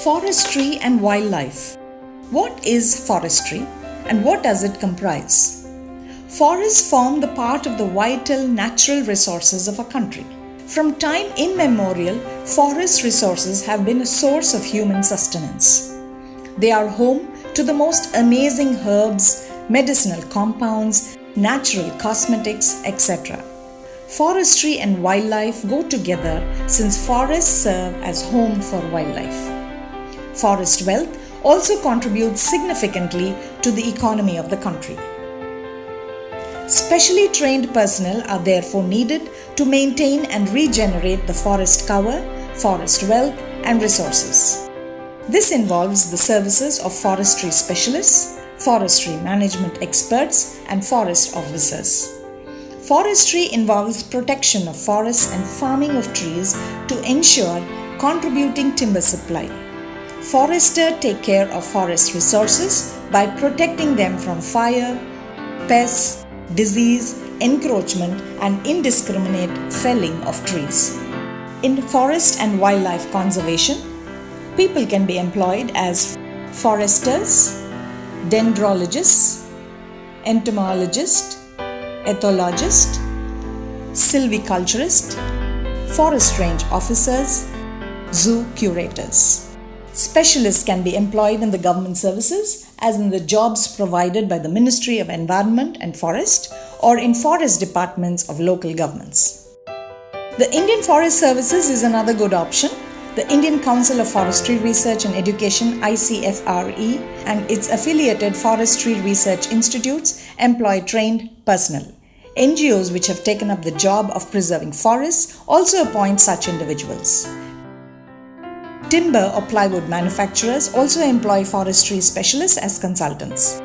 Forestry and wildlife. What is forestry and what does it comprise? Forests form the part of the vital natural resources of a country. From time immemorial, forest resources have been a source of human sustenance. They are home to the most amazing herbs, medicinal compounds, natural cosmetics, etc. Forestry and wildlife go together since forests serve as home for wildlife. Forest wealth also contributes significantly to the economy of the country. Specially trained personnel are therefore needed to maintain and regenerate the forest cover, forest wealth, and resources. This involves the services of forestry specialists, forestry management experts, and forest officers. Forestry involves protection of forests and farming of trees to ensure contributing timber supply. Foresters take care of forest resources by protecting them from fire, pests, disease, encroachment, and indiscriminate felling of trees. In forest and wildlife conservation, people can be employed as foresters, dendrologists, entomologists, ethologists, silviculturists, forest range officers, zoo curators. Specialists can be employed in the government services, as in the jobs provided by the Ministry of Environment and Forest or in forest departments of local governments. The Indian Forest Services is another good option. The Indian Council of Forestry Research and Education (ICFRE) and its affiliated forestry research institutes employ trained personnel. NGOs which have taken up the job of preserving forests also appoint such individuals. Timber or plywood manufacturers also employ forestry specialists as consultants.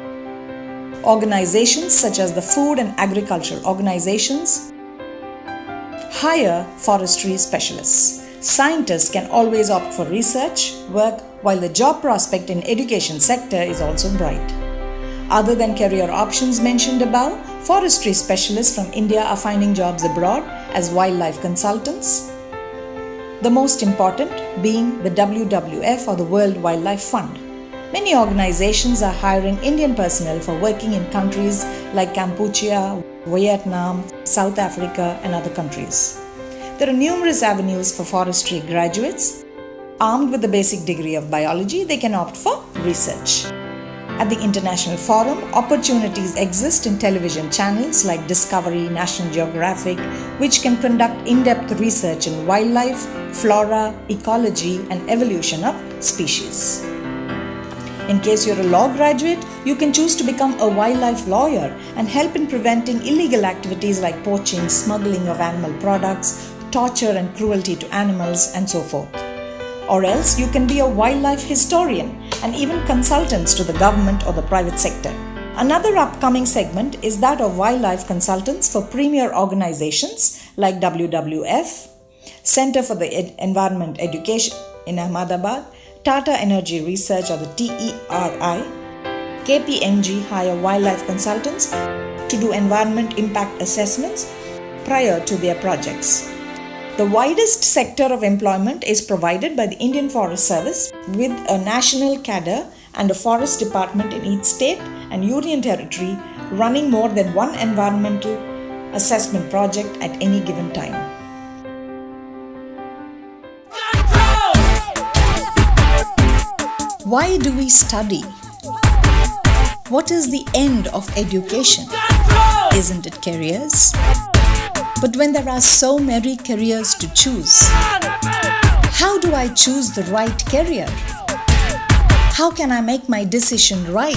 Organizations such as the food and agriculture organizations hire forestry specialists. Scientists can always opt for research work, while the job prospect in education sector is also bright. Other than career options mentioned above, forestry specialists from India are finding jobs abroad as wildlife consultants. The most important being the WWF or the World Wildlife Fund. Many organizations are hiring Indian personnel for working in countries like Cambodia, Vietnam, South Africa, and other countries. There are numerous avenues for forestry graduates. Armed with the basic degree of biology, they can opt for research. At the International Forum, opportunities exist in television channels like Discovery, National Geographic, which can conduct in-depth research in wildlife, flora, ecology, and evolution of species. In case you're a law graduate, you can choose to become a wildlife lawyer and help in preventing illegal activities like poaching, smuggling of animal products, torture and cruelty to animals, and so forth. Or else you can be a wildlife historian and even consultants to the government or the private sector. Another upcoming segment is that of wildlife consultants for premier organizations like WWF, Center for the Environment Education in Ahmedabad, Tata Energy Research or the TERI, KPMG hire wildlife consultants to do environment impact assessments prior to their projects. The widest sector of employment is provided by the Indian Forest Service with a national cadre and a forest department in each state and union territory running more than one environmental assessment project at any given time. Why do we study? What is the end of education? Isn't it careers? But when there are so many careers to choose, how do I choose the right career? How can I make my decision right?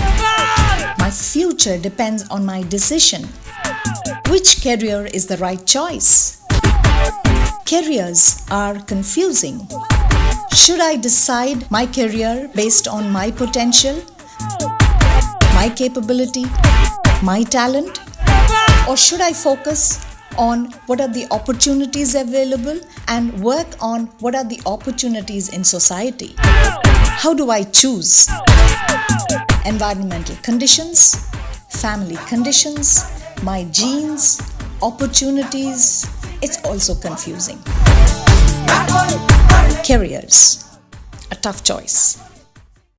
My future depends on my decision. Which career is the right choice? Careers are confusing. Should I decide my career based on my potential, my capability, my talent? Or should I focus on what are the opportunities available and work on what are the opportunities in society? How do I choose? Environmental conditions, family conditions, my genes, opportunities. It's also confusing. Careers. A tough choice.